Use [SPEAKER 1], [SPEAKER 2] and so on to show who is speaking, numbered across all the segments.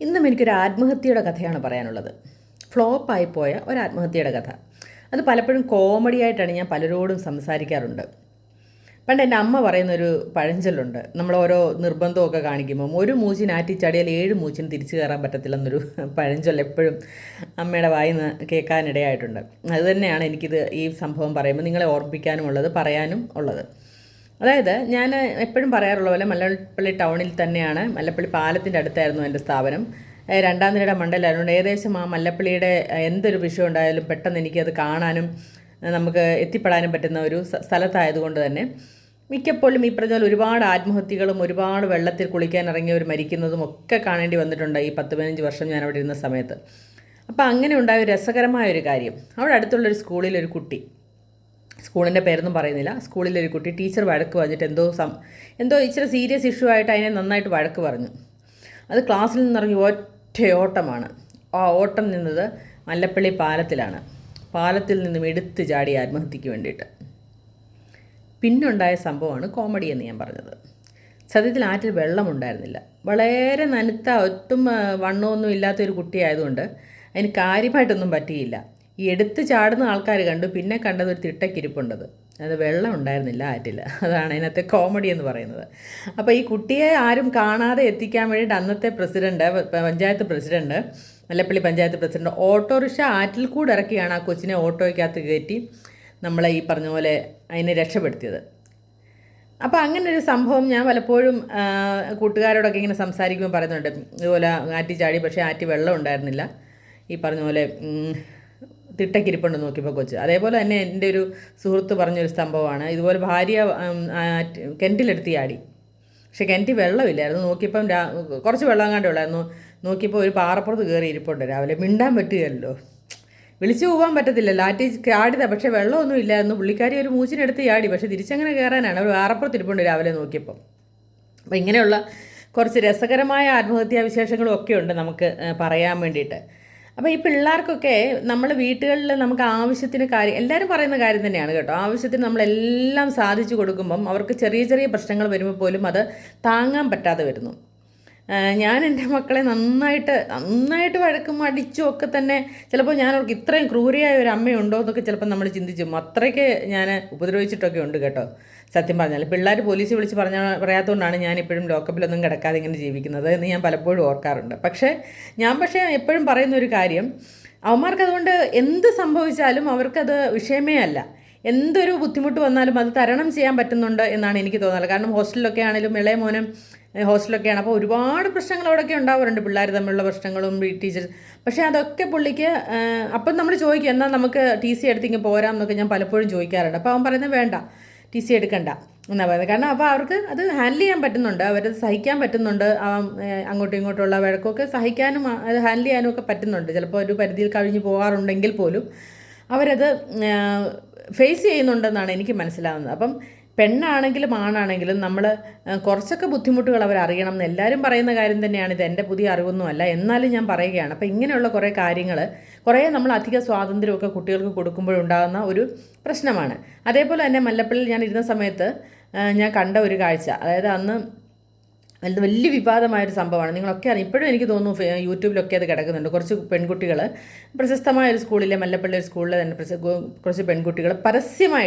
[SPEAKER 1] ഇന്നും എനിക്കൊരു ആത്മഹത്യയുടെ കഥയാണ് പറയാനുള്ളത്. ഫ്ലോപ്പായിപ്പോയ ഒരു ആത്മഹത്യയുടെ കഥ. അത് പലപ്പോഴും കോമഡി ആയിട്ടാണ് ഞാൻ പലരോടും സംസാരിക്കാറുണ്ട്. പണ്ട് എൻ്റെ അമ്മ പറയുന്നൊരു പഴഞ്ചൊല്ലുണ്ട്. നമ്മൾ ഓരോ നിർബന്ധമൊക്കെ കാണിക്കുമ്പം ഒരു മൂച്ചിന് ആറ്റിച്ചാടിയാൽ 7 മൂച്ചിന് തിരിച്ചു കയറാൻ പറ്റത്തില്ലെന്നൊരു പഴഞ്ചൊല്ല് എപ്പോഴും അമ്മയുടെ വായിൽ നിന്ന് കേൾക്കാനിടയായിട്ടുണ്ട്. അതുതന്നെയാണ് എനിക്കിത് ഈ സംഭവം പറയുമ്പോൾ നിങ്ങളെ ഓർമ്മിപ്പിക്കാനും ഉള്ളത്, പറയാനും ഉള്ളത്. അതായത് ഞാൻ എപ്പോഴും പറയാറുള്ള പോലെ മല്ലപ്പള്ളി ടൗണിൽ തന്നെയാണ്, മല്ലപ്പള്ളി പാലത്തിൻ്റെ അടുത്തായിരുന്നു എൻ്റെ സ്ഥാപനം. രണ്ടാം നിലയുടെ മണ്ടയിലായതുകൊണ്ട് ഏകദേശം ആ മല്ലപ്പള്ളിയുടെ എന്തൊരു വിഷയം ഉണ്ടായാലും പെട്ടെന്ന് എനിക്കത് കാണാനും നമുക്ക് എത്തിപ്പെടാനും പറ്റുന്ന ഒരു സ്ഥലത്തായതുകൊണ്ട് തന്നെ മിക്കപ്പോഴും ഈ പറഞ്ഞ പോലെ ഒരുപാട് ആത്മഹത്യകളും ഒരുപാട് വെള്ളത്തിൽ കുളിക്കാൻ ഇറങ്ങിയവർ മരിക്കുന്നതും ഒക്കെ കാണേണ്ടി വന്നിട്ടുണ്ട് ഈ 10-15 വർഷം ഞാൻ അവിടെ ഇരുന്ന സമയത്ത്. അപ്പോൾ അങ്ങനെ ഉണ്ടായ ഒരു രസകരമായൊരു കാര്യം, അവിടെ അടുത്തുള്ളൊരു സ്കൂളിലൊരു കുട്ടി, സ്കൂളിൻ്റെ പേരൊന്നും പറയുന്നില്ല, സ്കൂളിലൊരു കുട്ടി ടീച്ചർ വഴക്ക് പറഞ്ഞിട്ട് എന്തോ ഇച്ചിരി സീരിയസ് ഇഷ്യൂ ആയിട്ട് അതിനെ നന്നായിട്ട് വഴക്ക് പറഞ്ഞു. അത് ക്ലാസ്സിൽ നിന്നിറങ്ങി ഒറ്റ ഓട്ടമാണ്. ആ ഓട്ടം നിന്നത് മല്ലപ്പള്ളി പാലത്തിലാണ്. പാലത്തിൽ നിന്നും എടുത്ത് ചാടി ആത്മഹത്യക്ക് വേണ്ടിയിട്ട്. പിന്നുണ്ടായ സംഭവമാണ് കോമഡി എന്ന് ഞാൻ പറഞ്ഞത്. സത്യത്തിൽ ആറ്റിൽ വെള്ളമുണ്ടായിരുന്നില്ല. വളരെ നനുത്ത ഒട്ടും വണ്ണമൊന്നും ഇല്ലാത്തൊരു കുട്ടിയായതുകൊണ്ട് അതിന് കാര്യമായിട്ടൊന്നും പറ്റിയില്ല. ഈ എടുത്ത് ചാടുന്ന ആൾക്കാർ കണ്ടു, പിന്നെ കണ്ടത് ഒരു തിട്ടക്കിരിപ്പുണ്ടത്. അത് വെള്ളം ഉണ്ടായിരുന്നില്ല ആറ്റിൽ. അതാണ് അതിനകത്തെ കോമഡി എന്ന് പറയുന്നത്. അപ്പോൾ ഈ കുട്ടിയെ ആരും കാണാതെ എത്തിക്കാൻ വേണ്ടിയിട്ട് അന്നത്തെ panchayat president, Mallappally panchayat president autorickshaw ആറ്റിൽ കൂടെ ഇറക്കിയാണ് ആ കൊച്ചിനെ ഓട്ടോയ്ക്കകത്ത് കയറ്റി നമ്മളെ ഈ പറഞ്ഞ പോലെ അതിനെ രക്ഷപ്പെടുത്തിയത്. അപ്പോൾ അങ്ങനെ ഒരു സംഭവം ഞാൻ പലപ്പോഴും കൂട്ടുകാരോടൊക്കെ ഇങ്ങനെ സംസാരിക്കുമ്പോൾ പറയുന്നുണ്ട്. ഇതുപോലെ ആറ്റി ചാടി, പക്ഷേ ആറ്റി വെള്ളം ഉണ്ടായിരുന്നില്ല. ഈ പറഞ്ഞ പോലെ തിട്ടക്കിരിപ്പുണ്ട് നോക്കിയപ്പോൾ കൊച്ച്. അതേപോലെ തന്നെ എൻ്റെ ഒരു സുഹൃത്ത് പറഞ്ഞൊരു സംഭവമാണ്. ഇതുപോലെ ഭാര്യ കിണറ്റിലെടുത്ത് ചാടി, പക്ഷേ കിണറ്റിൽ വെള്ളമില്ലായിരുന്നു. നോക്കിയപ്പം കുറച്ച് വെള്ളം കണ്ടേ ഉള്ളായിരുന്നു. നോക്കിയപ്പോൾ ഒരു പാറപ്പുറത്ത് കയറി ഇരിപ്പുണ്ട്. രാവിലെ മിണ്ടാൻ പറ്റുകയല്ലോ, വിളിച്ചു പോകാൻ പറ്റത്തില്ലല്ലോ. ആറ്റി ചാടിയതാണ്, പക്ഷേ വെള്ളമൊന്നും ഇല്ലായിരുന്നു. പുള്ളിക്കാരി ഒരു മൂച്ചിനെടുത്ത് ചാടി, പക്ഷേ തിരിച്ചങ്ങനെ കയറാനാണ്. ഒരു പാറപ്പുറത്ത് ഇരിപ്പുണ്ട് രാവിലെ നോക്കിയപ്പോൾ. അപ്പോൾ ഇങ്ങനെയുള്ള കുറച്ച് രസകരമായ ആത്മഹത്യാ വിശേഷങ്ങളും ഒക്കെ ഉണ്ട് നമുക്ക് പറയാൻ വേണ്ടിയിട്ട്. അപ്പോൾ ഈ പിള്ളേർക്കൊക്കെ നമ്മൾ വീട്ടുകളിൽ നമുക്ക് ആവശ്യത്തിന് എല്ലാവരും പറയുന്ന കാര്യം തന്നെയാണ് കേട്ടോ. ആവശ്യത്തിന് നമ്മളെല്ലാം സാധിച്ചു കൊടുക്കുമ്പം അവർക്ക് ചെറിയ ചെറിയ പ്രശ്നങ്ങൾ വരുമ്പോൾ പോലും അത് താങ്ങാൻ പറ്റാതെ വരുന്നു. ഞാൻ എൻ്റെ മക്കളെ നന്നായിട്ട് വഴക്കും അടിച്ചും ഒക്കെ തന്നെ ചിലപ്പോൾ ഞാൻ അവർക്ക് ഇത്രയും ക്രൂരിയായ ഒരു അമ്മയുണ്ടോ എന്നൊക്കെ ചിലപ്പോൾ നമ്മൾ ചിന്തിച്ചു. അത്രയ്ക്ക് ഞാൻ ഉപദ്രവിച്ചിട്ടൊക്കെ ഉണ്ട് കേട്ടോ. സത്യം പറഞ്ഞാൽ പിള്ളേർ പോലീസ് വിളിച്ച് പറയാത്തതുകൊണ്ടാണ് ഞാനിപ്പോഴും ലോക്കപ്പിലൊന്നും കിടക്കാതെ ഇങ്ങനെ ജീവിക്കുന്നത് എന്ന് ഞാൻ പലപ്പോഴും ഓർക്കാറുണ്ട്. പക്ഷേ എപ്പോഴും പറയുന്ന ഒരു കാര്യം, അവന്മാർക്കതുകൊണ്ട് എന്ത് സംഭവിച്ചാലും അവർക്കത് വിഷയമേ അല്ല. എന്തൊരു ബുദ്ധിമുട്ട് വന്നാലും അത് തരണം ചെയ്യാൻ പറ്റുന്നുണ്ട് എന്നാണ് എനിക്ക് തോന്നുന്നത്. കാരണം ഹോസ്റ്റലിലൊക്കെ ആണെങ്കിലും ഇളയ മോനും ഹോസ്റ്റലൊക്കെയാണ്. അപ്പോൾ ഒരുപാട് പ്രശ്നങ്ങൾ അവിടെയൊക്കെ ഉണ്ടാവാറുണ്ട്, പിള്ളേർ തമ്മിലുള്ള പ്രശ്നങ്ങളും ടീച്ചേഴ്സ്. പക്ഷേ അതൊക്കെ പുള്ളിക്ക് അപ്പം നമ്മൾ ചോദിക്കും, എന്നാൽ നമുക്ക് TC എടുത്തിങ്ങ് പോരാം എന്നൊക്കെ ഞാൻ പലപ്പോഴും ചോദിക്കാറുണ്ട്. അപ്പോൾ അവൻ പറയുന്നത് വേണ്ട, TC എടുക്കണ്ട എന്നാണ് പറയുന്നത്. കാരണം അപ്പോൾ അവർക്ക് അത് ഹാൻഡിൽ ചെയ്യാൻ പറ്റുന്നുണ്ട്, അവരത് സഹിക്കാൻ പറ്റുന്നുണ്ട്. അങ്ങോട്ടും ഇങ്ങോട്ടുള്ള വഴക്കൊക്കെ സഹിക്കാനും അത് ഹാൻഡിൽ ചെയ്യാനും ഒക്കെ പറ്റുന്നുണ്ട്. ചിലപ്പോൾ ഒരു പരിധിയിൽ കഴിഞ്ഞ് പോകാറുണ്ടെങ്കിൽ പോലും അവരത് ഫേസ് ചെയ്യുന്നുണ്ടെന്നാണ് എനിക്ക് മനസ്സിലാവുന്നത്. അപ്പം പെണ്ണാണെങ്കിലും ആണാണെങ്കിലും നമ്മൾ കുറച്ചൊക്കെ ബുദ്ധിമുട്ടുകൾ അവരറിയണം എന്ന് എല്ലാവരും പറയുന്ന കാര്യം തന്നെയാണ്. ഇത് എൻ്റെ പുതിയ അറിവൊന്നുമല്ല, എന്നാലും ഞാൻ പറയുകയാണ്. അപ്പോൾ ഇങ്ങനെയുള്ള കുറേ കാര്യങ്ങൾ, കുറേ നമ്മൾ അധിക സ്വാതന്ത്ര്യമൊക്കെ കുട്ടികൾക്ക് കൊടുക്കുമ്പോഴുണ്ടാകുന്ന ഒരു പ്രശ്നമാണ്. അതേപോലെ തന്നെ മല്ലപ്പള്ളിയിൽ ഞാൻ ഇരുന്ന സമയത്ത് ഞാൻ കണ്ട ഒരു കാഴ്ച, അതായത് അന്ന് വലിയ വിവാദമായൊരു സംഭവമാണ്. നിങ്ങളൊക്കെ അറിയാം, ഇപ്പോഴും എനിക്ക് തോന്നുന്നു യൂട്യൂബിലൊക്കെ അത് കിടക്കുന്നുണ്ട്. കുറച്ച് പെൺകുട്ടികൾ, പ്രശസ്തമായ ഒരു സ്കൂളിലെ, മല്ലപ്പള്ളി ഒരു സ്കൂളിലെ തന്നെ കുറച്ച് പെൺകുട്ടികൾ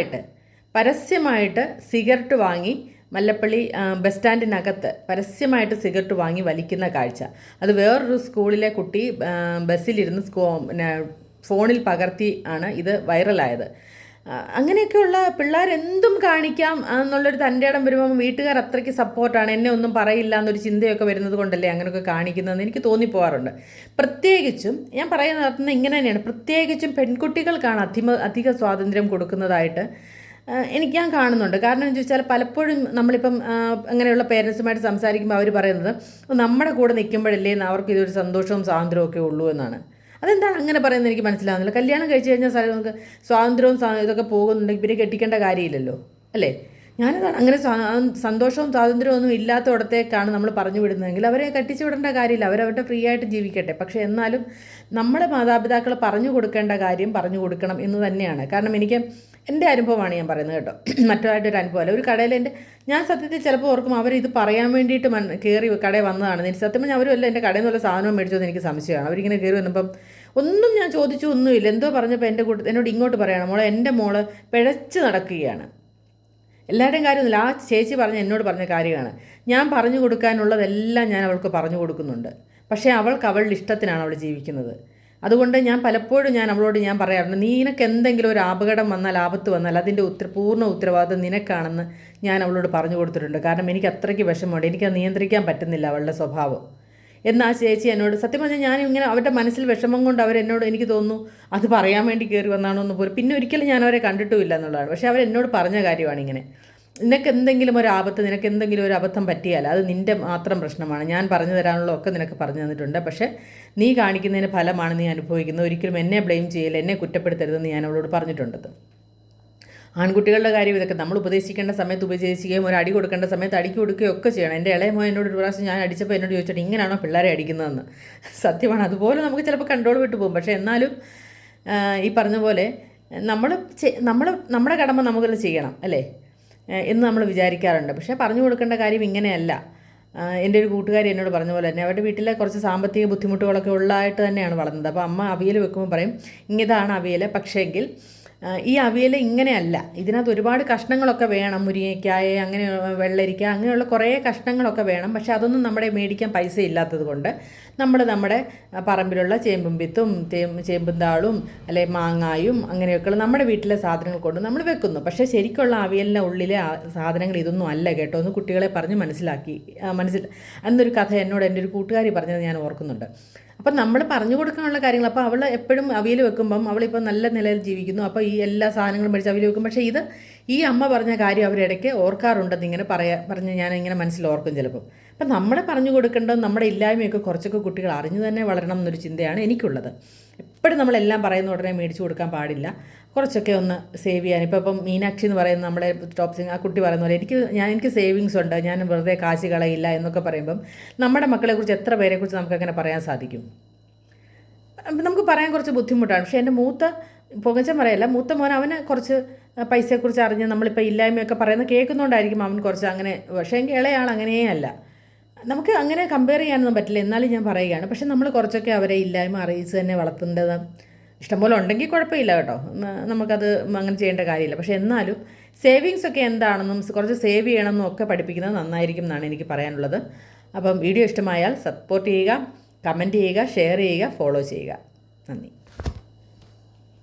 [SPEAKER 1] പരസ്യമായിട്ട് സിഗരറ്റ് വാങ്ങി മല്ലപ്പള്ളി ബസ് സ്റ്റാൻഡിനകത്ത് പരസ്യമായിട്ട് സിഗരറ്റ് വാങ്ങി വലിക്കുന്ന കാഴ്ച. അത് വേറൊരു സ്കൂളിലെ കുട്ടി ബസ്സിലിരുന്ന് ഫോണിൽ പകർത്തി ആണ് ഇത് വൈറലായത്. അങ്ങനെയൊക്കെയുള്ള പിള്ളേരെന്തും കാണിക്കാം എന്നുള്ളൊരു തൻ്റെ ഇടം വരുമ്പോൾ വീട്ടുകാർ അത്രയ്ക്ക് സപ്പോർട്ടാണ്, എന്നെ ഒന്നും പറയില്ല എന്നൊരു ചിന്തയൊക്കെ വരുന്നത് കൊണ്ടല്ലേ അങ്ങനെയൊക്കെ കാണിക്കുന്നതെന്ന് എനിക്ക് തോന്നിപ്പോകാറുണ്ട്. പ്രത്യേകിച്ചും ഞാൻ പറയുന്നത് ഇങ്ങനെ തന്നെയാണ്, പ്രത്യേകിച്ചും പെൺകുട്ടികൾക്കാണ് അധിക സ്വാതന്ത്ര്യം കൊടുക്കുന്നതായിട്ട് ഞാൻ കാണുന്നുണ്ട്. കാരണം എന്ന് ചോദിച്ചാൽ പലപ്പോഴും നമ്മളിപ്പം അങ്ങനെയുള്ള പേരൻസുമായിട്ട് സംസാരിക്കുമ്പോൾ അവർ പറയുന്നത് നമ്മുടെ കൂടെ നിൽക്കുമ്പോഴല്ലേ അവർക്ക് ഇതൊരു സന്തോഷവും സ്വാതന്ത്ര്യവും ഒക്കെ ഉള്ളൂ എന്നാണ്. അതെന്താണ് അങ്ങനെ പറയുന്നത് എനിക്ക് മനസ്സിലാവുന്നില്ല. കല്യാണം കഴിച്ച് കഴിഞ്ഞാൽ നമുക്ക് സ്വാതന്ത്ര്യവും ഇതൊക്കെ പോകുന്നുണ്ടെങ്കിൽ പിന്നെ കെട്ടിക്കേണ്ട കാര്യമില്ലല്ലോ, അല്ലേ? ഞാനതാണ് അങ്ങനെ സന്തോഷവും സ്വാതന്ത്ര്യവും ഒന്നും ഇല്ലാത്തയിടത്തേക്കാണ് നമ്മൾ പറഞ്ഞു വിടുന്നതെങ്കിൽ അവരെ കെട്ടിച്ചു വിടേണ്ട കാര്യമില്ല, അവരവരുടെ ഫ്രീ ആയിട്ട് ജീവിക്കട്ടെ. പക്ഷേ എന്നാലും നമ്മുടെ മാതാപിതാക്കൾ പറഞ്ഞു കൊടുക്കേണ്ട കാര്യം പറഞ്ഞു കൊടുക്കണം എന്ന് തന്നെയാണ്. കാരണം എനിക്ക് എൻ്റെ അനുഭവമാണ് ഞാൻ പറയുന്നത് കേട്ടോ, മറ്റൊരായിട്ടൊരു അനുഭവമല്ല. ഒരു കടയിൽ ഞാൻ സത്യത്തിൽ ചിലപ്പോൾ ഓർക്കും അവരിത് പറയാൻ വേണ്ടിയിട്ട് കയറി കടയിൽ വന്നതാണ്. സത്യം പറഞ്ഞാൽ അവരുമല്ല എൻ്റെ കടയിൽ നിന്നുള്ള സാധനം മേടിച്ചതെന്ന് എനിക്ക് സംശയമാണ്. അവരിങ്ങനെ കയറി വന്നപ്പം ഒന്നും ഞാൻ ചോദിച്ചു ഒന്നുമില്ല. എന്തോ പറഞ്ഞപ്പോൾ എന്നോട് ഇങ്ങോട്ട് പറയണം, മോളെ എൻ്റെ മോള് പിഴച്ച് നടക്കുകയാണ്. എല്ലാവരുടെയും കാര്യമൊന്നുമില്ല, ആ ചേച്ചി എന്നോട് പറഞ്ഞ കാര്യമാണ്. ഞാൻ പറഞ്ഞു കൊടുക്കാനുള്ളതെല്ലാം ഞാൻ അവൾക്ക് പറഞ്ഞു കൊടുക്കുന്നുണ്ട്. പക്ഷേ അവൾക്ക് അവളുടെ ഇഷ്ടത്തിനാണ് അവൾ ജീവിക്കുന്നത്. അതുകൊണ്ട് ഞാൻ പലപ്പോഴും അവളോട് പറയാറുണ്ട്, നിനക്ക് എന്തെങ്കിലും ഒരു അപകടം വന്നാൽ, ആപത്ത് വന്നാൽ അതിൻ്റെ പൂർണ്ണ ഉത്തരവാദിത്വം നിനക്കാണെന്ന് ഞാൻ അവളോട് പറഞ്ഞു കൊടുത്തിട്ടുണ്ട്. കാരണം എനിക്ക് അത്രയ്ക്ക് വിഷമമുണ്ട്, എനിക്കത് നിയന്ത്രിക്കാൻ പറ്റുന്നില്ല അവളുടെ സ്വഭാവം എന്ന് ആ ചേച്ചി എന്നോട്. സത്യം പറഞ്ഞാൽ ഞാനിങ്ങനെ അവരുടെ മനസ്സിൽ വിഷമം കൊണ്ട് എനിക്ക് തോന്നുന്നു അത് പറയാൻ വേണ്ടി കയറി വന്നാണോ എന്ന് പോലും. പിന്നെ ഒരിക്കലും ഞാൻ അവരെ കണ്ടിട്ടുമില്ല എന്നുള്ളതാണ്. പക്ഷേ അവരെന്നോട് പറഞ്ഞ കാര്യമാണ് ഇങ്ങനെ, നിനക്ക് എന്തെങ്കിലും ഒരു ആപത്ത്, നിനക്ക് എന്തെങ്കിലും ഒരു അബദ്ധം പറ്റിയാൽ അത് നിൻ്റെ മാത്രം പ്രശ്നമാണ്. ഞാൻ പറഞ്ഞു തരാനുള്ള ഒക്കെ നിനക്ക് പറഞ്ഞു തന്നിട്ടുണ്ട്. പക്ഷേ നീ കാണിക്കുന്നതിന് ഫലമാണ് നീ അനുഭവിക്കുന്നത്. ഒരിക്കലും എന്നെ ബ്ലെയിം ചെയ്യില്ല, എന്നെ കുറ്റപ്പെടുത്തരുതെന്ന് ഞാൻ അവളോട് പറഞ്ഞിട്ടുണ്ട്. ആൺകുട്ടികളുടെ കാര്യം ഇതൊക്കെ നമ്മൾ ഉപദേശിക്കേണ്ട സമയത്ത് ഉപദേശിക്കുകയും ഒരു അടി കൊടുക്കേണ്ട സമയത്ത് അടിക്ക് കൊടുക്കുകയും ഒക്കെ ചെയ്യണം. എൻ്റെ ഇളയ മോൻ എന്നോട് ഒരു പ്രാവശ്യം ഞാൻ അടിച്ചപ്പോൾ എന്നോട് ചോദിച്ചിട്ട് ഇങ്ങനെയാണോ പിള്ളേരെ അടിക്കുന്നതെന്ന്. സത്യമാണ്, അതുപോലെ നമുക്ക് ചിലപ്പോൾ കൺട്രോൾ വിട്ടു പോകും. പക്ഷേ എന്നാലും ഈ പറഞ്ഞ പോലെ നമ്മുടെ കടമ നമുക്കത് ചെയ്യണം അല്ലേ എന്ന് നമ്മൾ വിചാരിക്കാറുണ്ട്. പക്ഷേ പറഞ്ഞു കൊടുക്കേണ്ട കാര്യം ഇങ്ങനെയല്ല. എൻ്റെ ഒരു കൂട്ടുകാരി എന്നോട് പറഞ്ഞ പോലെ തന്നെ അവരുടെ വീട്ടിലെ കുറച്ച് സാമ്പത്തിക ബുദ്ധിമുട്ടുകളൊക്കെ ഉള്ളതായിട്ട് തന്നെയാണ് വളർന്നത്. അപ്പോൾ അമ്മ അവിയൽ വെക്കുമ്പോൾ പറയും, ഇതാണ് അവിയൽ, പക്ഷേങ്കിൽ ഈ അവിയൽ ഇങ്ങനെയല്ല, ഇതിനകത്ത് ഒരുപാട് കഷ്ണങ്ങളൊക്കെ വേണം, മുരിങ്ങയ്ക്കായ അങ്ങനെ വെള്ളരിക്ക അങ്ങനെയുള്ള കുറേ കഷ്ണങ്ങളൊക്കെ വേണം. പക്ഷെ അതൊന്നും നമ്മുടെ മേടിക്കാൻ പൈസ ഇല്ലാത്തത് കൊണ്ട് നമ്മുടെ പറമ്പിലുള്ള ചേമ്പും വിത്തും ചേമ്പും താളും അല്ലെ മാങ്ങായും അങ്ങനെയൊക്കെയുള്ള നമ്മുടെ വീട്ടിലെ സാധനങ്ങൾ കൊണ്ട് നമ്മൾ വെക്കുന്നു. പക്ഷേ ശരിക്കുള്ള അവിയലിൻ്റെ ഉള്ളിലെ സാധനങ്ങൾ ഇതൊന്നും അല്ല കേട്ടോ എന്ന് കുട്ടികളെ പറഞ്ഞ് എന്നൊരു കഥ എന്നോട് എൻ്റെ ഒരു കൂട്ടുകാരി പറഞ്ഞത് ഞാൻ ഓർക്കുന്നുണ്ട്. അപ്പം നമ്മൾ പറഞ്ഞു കൊടുക്കാനുള്ള കാര്യങ്ങൾ, അപ്പോൾ അവൾ എപ്പോഴും അവിയൽ വെക്കുമ്പം അവളിപ്പോൾ നല്ല നിലയിൽ ജീവിക്കുന്നു. അപ്പോൾ ഈ എല്ലാ സാധനങ്ങളും മേടിച്ച് അവിയൽ വെക്കും. പക്ഷേ ഈ അമ്മ പറഞ്ഞ കാര്യം അവരിടയ്ക്ക് ഓർക്കാറുണ്ടെന്ന് ഇങ്ങനെ പറഞ്ഞ് ഞാനിങ്ങനെ മനസ്സിൽ ഓർക്കും ചിലപ്പം. അപ്പം നമ്മൾ പറഞ്ഞു കൊടുക്കേണ്ടത് നമ്മുടെ ഇല്ലായ്മയൊക്കെ കുറച്ചൊക്കെ കുട്ടികൾ അറിഞ്ഞു തന്നെ വളരണം എന്നൊരു ചിന്തയാണ് എനിക്കുള്ളത്. എപ്പോഴും നമ്മളെല്ലാം പറയുന്ന ഉടനെ മേടിച്ചു കൊടുക്കാൻ പാടില്ല, കുറച്ചൊക്കെ ഒന്ന് സേവ് ചെയ്യാൻ. ഇപ്പം മീനാക്ഷി എന്ന് പറയുന്ന നമ്മുടെ ടോപ്പ് സിംഗർ ആ കുട്ടി പറയുന്ന പോലെ എനിക്ക് സേവിങ്സ് ഉണ്ട്, ഞാൻ വെറുതെ കാശ് കളയില്ല എന്നൊക്കെ പറയുമ്പം നമ്മുടെ മക്കളെക്കുറിച്ച് എത്ര പേരെക്കുറിച്ച് നമുക്കങ്ങനെ പറയാൻ സാധിക്കും? നമുക്ക് പറയാൻ കുറച്ച് ബുദ്ധിമുട്ടാണ്. പക്ഷേ എൻ്റെ പുകച്ചം പറയല്ല, മൂത്ത മോൻ അവന് കുറച്ച് പൈസയെക്കുറിച്ച് അറിഞ്ഞ് നമ്മളിപ്പോൾ ഇല്ലായ്മയൊക്കെ പറയുന്നത് കേൾക്കുന്നതുകൊണ്ടായിരിക്കും അവൻ കുറച്ച് അങ്ങനെ. പക്ഷേ എങ്കിൽ ഇളയാൾ അങ്ങനെയേ അല്ല. നമുക്ക് അങ്ങനെ കമ്പയർ ചെയ്യാനൊന്നും പറ്റില്ല, എന്നാലും ഞാൻ പറയുകയാണ്. പക്ഷെ നമ്മൾ കുറച്ചൊക്കെ അവരെ ഇല്ലായ്മ അറിയിച്ച് തന്നെ വളർത്തേണ്ടത്. ഇഷ്ടംപോലെ ഉണ്ടെങ്കിൽ കുഴപ്പമില്ല കേട്ടോ, നമുക്കത് അങ്ങനെ ചെയ്യേണ്ട കാര്യമില്ല. പക്ഷേ എന്നാലും സേവിങ്സ് ഒക്കെ എന്താണെന്നും കുറച്ച് സേവ് ചെയ്യണമെന്നും ഒക്കെ പഠിപ്പിക്കുന്നത് നന്നായിരിക്കും എന്നാണ് എനിക്ക് പറയാനുള്ളത്. അപ്പം വീഡിയോ ഇഷ്ടമായാൽ സപ്പോർട്ട് ചെയ്യുക, കമൻറ്റ് ചെയ്യുക, ഷെയർ ചെയ്യുക, ഫോളോ ചെയ്യുക. നന്ദി.